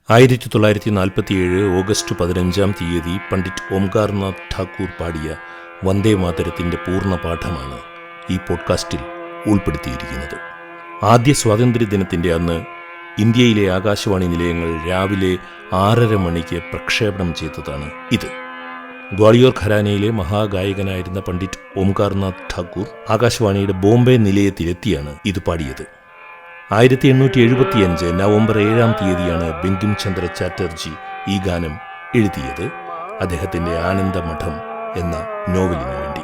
1947 August 15 Pandit Omkarnath Thakur പാടിയ വന്ദേ മാതരത്തിൻ്റെ പൂർണ്ണ പാഠമാണ് ഈ പോഡ്കാസ്റ്റിൽ ഉൾപ്പെടുത്തിയിരിക്കുന്നത്. ആദ്യ സ്വാതന്ത്ര്യദിനത്തിൻ്റെ അന്ന് ഇന്ത്യയിലെ ആകാശവാണി നിലയങ്ങൾ രാവിലെ 6:30 മണിക്ക് പ്രക്ഷേപണം ചെയ്തതാണ് ഇത്. ഗ്വാളിയോർ ഘരാനയിലെ മഹാഗായകനായിരുന്ന പണ്ഡിറ്റ് ഓംകാർനാഥ് ഠാക്കൂർ ആകാശവാണിയുടെ ബോംബെ നിലയത്തിലെത്തിയാണ് ഇത് പാടിയത്. 1875 നവംബർ 7 ബങ്കിം ചന്ദ്ര ചാറ്റർജി ഈ ഗാനം എഴുതിയത് അദ്ദേഹത്തിൻ്റെ ആനന്ദമഠം എന്ന നോവലിനു വേണ്ടി.